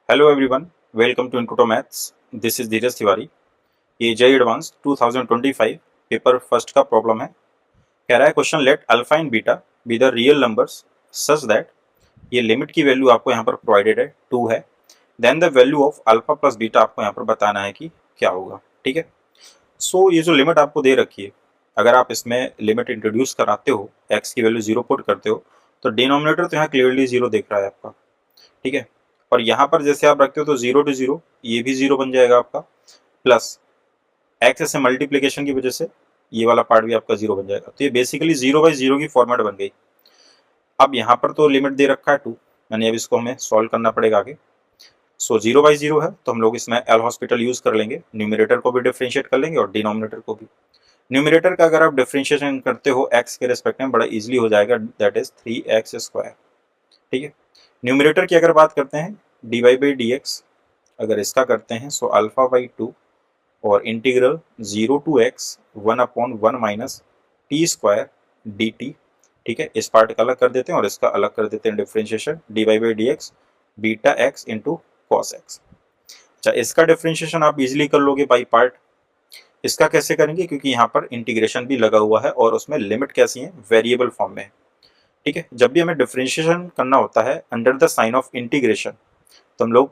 Hello everyone, welcome to Input Maths. This is Dheeraj Tiwari. ये JEE Advanced 2025 paper first का problem है। कह रहा है question, let alpha and beta be the real numbers such that, ये limit की value आपको यहाँ पर प्रोवाइडेड है 2 है, then the value of alpha plus beta आपको यहाँ पर बताना है कि क्या होगा। ठीक है। सो ये जो लिमिट आपको दे रखी है, अगर आप इसमें लिमिट इंट्रोड्यूस कराते हो, एक्स की वैल्यू 0 पुट करते हो, तो डिनोमिनेटर तो यहाँ क्लियरली 0 दिख रहा है आपका। ठीक है। और यहाँ पर जैसे आप रखते हो तो 0 टू 0 ये भी 0 बन जाएगा आपका, प्लस एक्स से मल्टीप्लीकेशन की वजह से ये वाला पार्ट भी आपका 0 बन जाएगा। तो ये बेसिकली 0/0 की फॉर्मेट बन गई। अब यहाँ पर तो लिमिट दे रखा है 2, यानी अब इसको हमें सॉल्व करना पड़ेगा आगे। सो 0/0 है तो हम लोग इसमें एल हॉस्पिटल यूज कर लेंगे, न्यूमिनेटर को भी डिफ्रेंशिएट कर लेंगे और डिनोमिनेटर को भी। न्यूमिनेटर का अगर आप डिफ्रेंशिएशन करते हो एक्स के रेस्पेक्ट में बड़ा इजीली हो जाएगा, दैट इज 3x²। ठीक है। न्यूमिनेटर की अगर बात करते हैं dy/dx, अगर इसका करते हैं सो α/2 और integral 0 to x 1/1 minus t² dt। ठीक है। इस पार्ट का अलग कर देते हैं और इसका अलग कर देते हैं differentiation dy/dx beta x into cos x. अच्छा, इसका डिफ्रेंशिएशन आप इजीली कर लोगे बाई पार्ट। इसका कैसे करेंगे, क्योंकि यहाँ पर इंटीग्रेशन भी लगा हुआ है और उसमें लिमिट कैसी है, वेरिएबल फॉर्म में। ठीक है। जब भी हमें डिफ्रेंशिएशन करना होता है under the sign of integration, तो हम लोग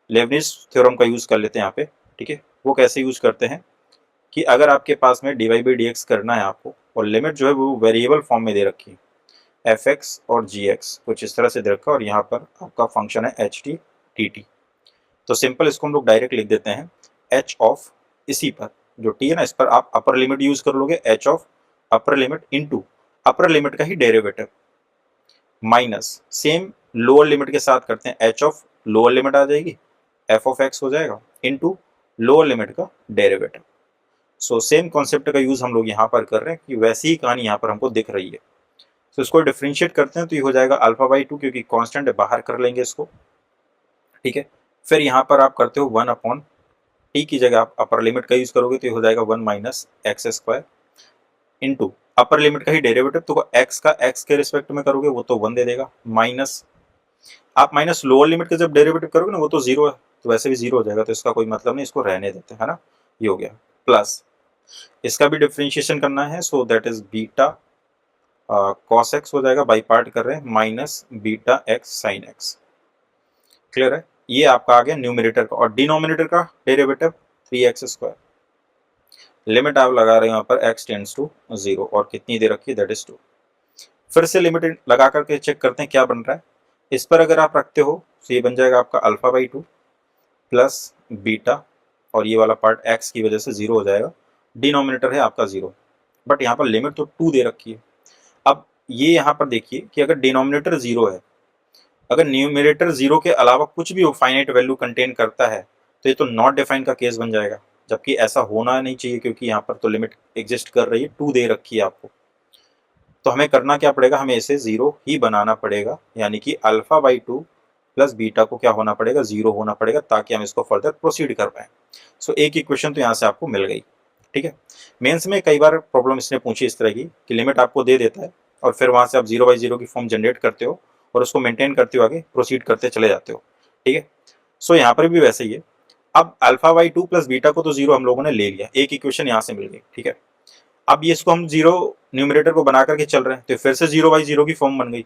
लेबनिज थ्योरम का यूज कर लेते हैं यहाँ पे। ठीक है। वो कैसे यूज करते हैं कि अगर आपके पास में dy/dx करना है आपको और लिमिट जो है वो वेरिएबल फॉर्म में दे रखी है, fx और gx कुछ इस तरह से दे रखा है और यहाँ पर आपका फंक्शन है ht dt। तो सिंपल इसको हम लोग डायरेक्ट लिख देते हैं h ऑफ, इसी पर जो t है ना, इस पर आप अपर लिमिट यूज कर लोगे, h of upper limit into upper limit का ही derivative minus same lower limit के साथ करते हैं, h ऑफ लोअर लिमिट आ जाएगी, f ऑफ x हो जाएगा इनटू लोअर लिमिट का डेरिवेटिव। सो सेम कॉन्सेप्ट का यूज हम लोग यहाँ पर कर रहे हैं कि वैसी ही कहानी यहाँ पर हमको दिख रही है। तो इसको डिफ्रेंशिएट करते हैं तो ये हो जाएगा α/2, क्योंकि कांस्टेंट है बाहर कर लेंगे इसको। ठीक है। फिर यहाँ पर आप करते हो 1/t की जगह आप अपर लिमिट का यूज करोगे तो ये हो जाएगा 1 minus x² into upper limit का ही डेरिवेटिव, तो x का x के रिस्पेक्ट में करोगे वो तो 1 दे देगा, माइनस आप माइनस लोअर लिमिट का जब डेरिवेटिव करोगे ना वो तो 0 है, तो वैसे भी 0 हो जाएगा, तो इसका कोई मतलब नहीं, इसको रहने देते हैं ना। ये हो गया, प्लस इसका भी डिफ्रेंशिएशन करना है, so that is beta cos x हो जाएगा, बाई पार्ट कर रहे हैं, minus beta x sine x. Clear है। ये आपका आ गया न्यूमिनेटर का, और डिनोमिनेटर का डेरिवेटिव 3x²। लिमिट आप लगा रहे हैं यहाँ पर x टेंड्स टू 0 और कितनी दे रखी है, दैट इज 2। फिर से लिमिट लगा करके चेक करते हैं क्या बन रहा है। इस पर अगर आप रखते हो तो ये बन जाएगा आपका α/2 प्लस बीटा, और ये वाला पार्ट x की वजह से 0 हो जाएगा, डिनोमिनेटर है आपका 0, बट यहाँ पर लिमिट तो 2 दे रखी है। अब ये यहाँ पर देखिए कि अगर डिनोमिनेटर 0 है, अगर न्यूमिनेटर 0 के अलावा कुछ भी फाइनाइट वैल्यू कंटेन करता है तो ये तो नॉट डिफाइन का केस बन जाएगा, जबकि ऐसा होना नहीं चाहिए, क्योंकि यहाँ पर तो लिमिट एग्जिस्ट कर रही है, 2 दे रखी है आपको। तो हमें करना क्या पड़ेगा, हमें इसे 0 ही बनाना पड़ेगा, यानी कि α/2 प्लस बीटा को क्या होना पड़ेगा, 0 होना पड़ेगा, ताकि हम इसको फर्दर प्रोसीड कर पाए। सो एक इक्वेशन तो यहाँ से आपको मिल गई। ठीक है। मेंस में कई बार प्रॉब्लम इसने पूछी इस तरह की कि लिमिट आपको दे देता है और फिर वहाँ से आप 0/0 की फॉर्म जनरेट करते हो और उसको मेंटेन करते हो, आगे प्रोसीड करते चले जाते हो। ठीक है। सो यहाँ पर भी वैसे ही है। अब α/2 प्लस बीटा को तो 0 हम लोगों ने ले लिया, एक इक्वेशन यहाँ से मिल गई। ठीक है। अब ये इसको हम 0 न्यूमिनेटर को बना करके चल रहे हैं, तो फिर से 0/0 की फॉर्म बन गई।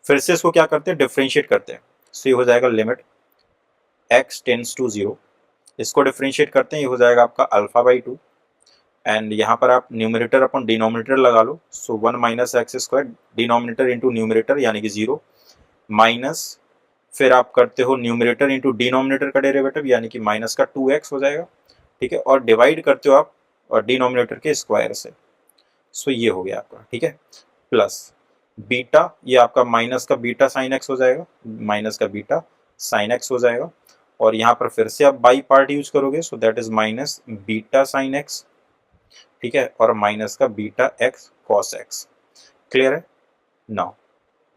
फिर से इसको क्या करते हैं, डिफ्रेंशिएट करते हैं। सो ये हो जाएगा लिमिट x टेंड्स टू 0, इसको डिफ्रेंशिएट करते हैं, ये हो जाएगा आपका α/2, एंड यहाँ पर आप न्यूमिनेटर अपन डिनोमिनेटर लगा लो, सो 1 minus x² denominator into numerator यानी कि 0, माइनस फिर आप करते हो न्यूमिनेटर इंटू डिनोमिनेटर का डेरिवेटिव यानी कि माइनस का 2x हो जाएगा। ठीक है। और डिवाइड करते हो आप डिनोमिनेटर के स्क्वायर से, सो ये हो गया आपका। ठीक है। प्लस बीटा, ये आपका माइनस का बीटा साइन एक्स हो जाएगा, माइनस का बीटा साइन एक्स हो जाएगा, और यहाँ पर फिर से आप बाई पार्ट यूज करोगे, so that is minus beta sine x. ठीक है। और माइनस का beta x cos x. Clear है। नाउ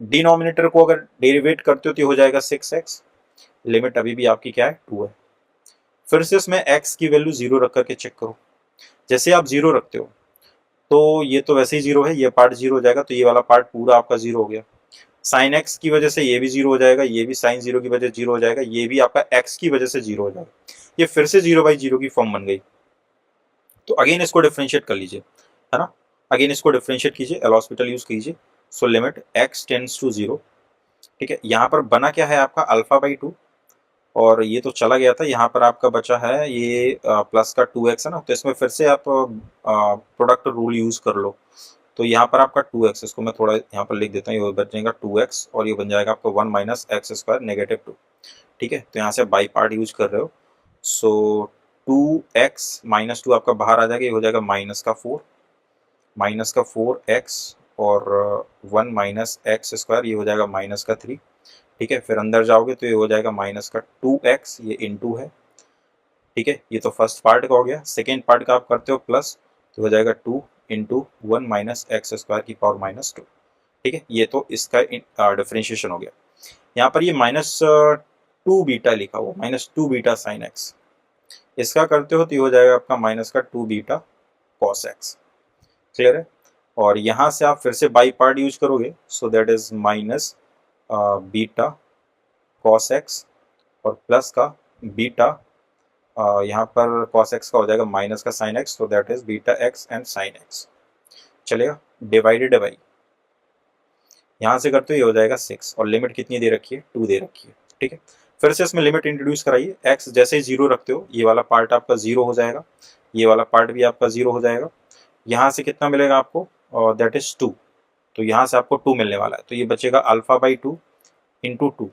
डिनोमिनेटर को अगर डेरिवेट करते हो तो हो जाएगा 6x, लिमिट अभी भी आपकी क्या है, 2 है। फिर से इसमें x की वैल्यू 0 रख करके चेक करो। जैसे आप 0 रखते हो तो ये तो वैसे ही 0 है, ये पार्ट 0 हो जाएगा, तो ये वाला पार्ट पूरा आपका 0 हो गया। साइन एक्स की वजह से ये भी जीरो हो जाएगा, ये भी साइन जीरो की वजह से जीरो हो जाएगा, ये भी आपका एक्स की वजह से जीरो हो जाएगा। ये फिर से जीरो बाई जीरो की फॉर्म बन गई। तो अगेन इसको डिफ्रेंशिएट कर लीजिए, है ना। अगेन इसको डिफ्रेंशिएट कीजिए, एल हॉस्पिटल यूज कीजिए। So limit x tends to zero. ठीक है, यहाँ पर बना क्या है आपका अल्फा बाई टू, और ये तो चला गया था, यहाँ पर आपका बचा है ये प्लस का 2x है ना। तो इसमें फिर से आप प्रोडक्ट रूल यूज कर लो। तो यहाँ पर आपका 2x, इसको मैं थोड़ा यहाँ पर लिख देता हूँ, ये बच जाएगा 2x और ये बन जाएगा आपका 1 माइनस एक्स स्क्वायर नेगेटिव 2। ठीक है, तो यहाँ से बाई पार्ट यूज कर रहे हो। सो 2x माइनस 2 आपका बाहर आ जाएगा, ये हो जाएगा माइनस का 4x और 1 माइनस एक्स स्क्वायर, ये हो जाएगा माइनस का 3। ठीक है, फिर अंदर जाओगे तो ये हो जाएगा माइनस का 2x, ये इनटू है। ठीक है, ये तो फर्स्ट पार्ट का हो गया। सेकेंड पार्ट का आप करते हो प्लस, तो हो जाएगा 2 इंटू 1 माइनस एक्स स्क्वायर की पावर माइनस 2। ठीक है, ये तो इसका डिफ्रेंशिएशन हो गया। यहाँ पर ये माइनस 2 बीटा लिखा हुआ, माइनस 2 बीटा साइन एक्स, इसका करते हो तो ये हो जाएगा आपका माइनस का 2 बीटा कॉस एक्स। क्लियर है। और यहाँ से आप फिर से बाई पार्ट यूज करोगे, so that is minus beta cos x और प्लस का बीटा, यहाँ पर कॉस एक्स का हो जाएगा माइनस का sine x, so that is beta x and sine x. चलेगा, डिवाइडेड बाई, यहाँ से करते हो ये हो जाएगा 6 और लिमिट कितनी दे रखी है 2 दे रखी है। ठीक है, फिर से इसमें लिमिट इंट्रोड्यूस कराइए। एक्स जैसे ही जीरो रखते हो ये वाला पार्ट आपका जीरो हो जाएगा, ये वाला पार्ट भी आपका जीरो हो जाएगा। यहाँ से कितना मिलेगा आपको, दैट इज 2। तो यहाँ से आपको 2 मिलने वाला है, तो ये बचेगा alpha by 2 into 2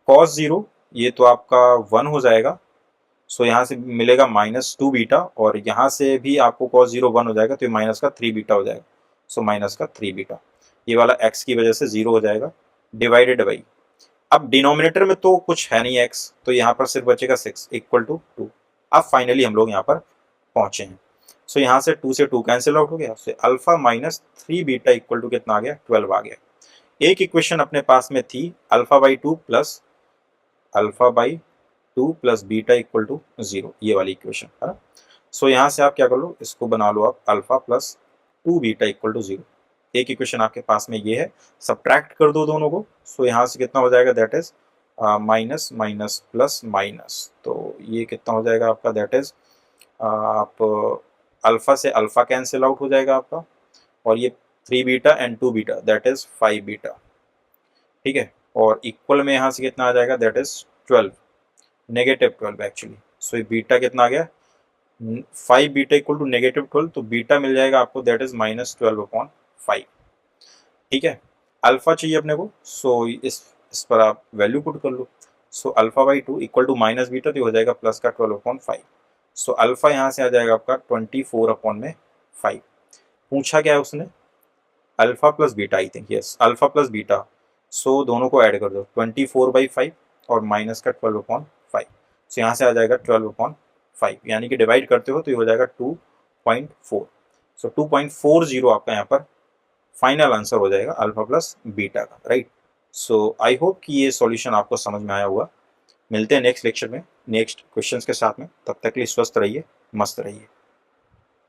cos zero, ये तो आपका 1 हो जाएगा। सो यहाँ से मिलेगा माइनस 2 बीटा, और यहाँ से भी आपको कॉस जीरो 1 हो जाएगा, तो ये माइनस का 3 बीटा हो जाएगा। सो माइनस का 3 बीटा, ये वाला एक्स की वजह से जीरो हो जाएगा, डिवाइडेड बाई, अब डिनोमिनेटर में तो कुछ है नहीं एक्स, तो यहाँ पर सिर्फ बचेगा 6 इक्वल टू 2। अब फाइनली हम लोग यहाँ पर पहुंचे हैं। सो यहाँ से 2 से 2 कैंसिल आउट हो गया, so alpha minus 3 beta equal to कितना आ गया 12 आ गया। एक इक्वेशन अपने पास में थी alpha by two plus beta equal to 0, ये वाली इक्वेशन है ना। सो यहाँ से आप क्या कर लो, इसको बना लो आप alpha plus 2 beta equal to 0। एक इक्वेशन आपके पास में ये है, सब्ट्रैक्ट कर दो दोनों को। सो यहाँ से कितना हो जाएगा, that is minus minus plus minus, तो ये कितना हो जाएगा आपका, दैट इज आप अल्फा से अल्फा कैंसिल आउट हो जाएगा आपका, और ये 3 beta and 2 beta that is 5 beta. ठीक है, और इक्वल में यहाँ से कितना आ जाएगा, दैट इज 12, नेगेटिव 12 एक्चुअली। सो ये बीटा कितना आ गया, 5 बीटा इक्वल टू नेगेटिव 12, तो बीटा मिल जाएगा आपको, दैट इज माइनस 12/5। ठीक है, अल्फा चाहिए अपने को, सो इस पर आप वैल्यू पुट कर लो। So alpha by 2 equal to minus beta, तो हो जाएगा प्लस का 12/5। सो अल्फा यहाँ से आ जाएगा आपका 24/5। पूछा क्या है उसने, alpha plus beta, I think yes alpha plus beta. So दोनों को ऐड कर दो, 24/5 और माइनस का 12/5। सो यहाँ से आ जाएगा 12/5, यानी कि डिवाइड करते हो तो ये हो जाएगा 2.4। सो 2.40 आपका यहाँ पर फाइनल आंसर हो जाएगा अल्फा प्लस बीटा का, राइट। सो आई होप कि ये सॉल्यूशन आपको समझ में आया होगा। मिलते हैं नेक्स्ट लेक्चर में नेक्स्ट क्वेश्चंस के साथ में, तब तक के लिए स्वस्थ रहिए, मस्त रहिए।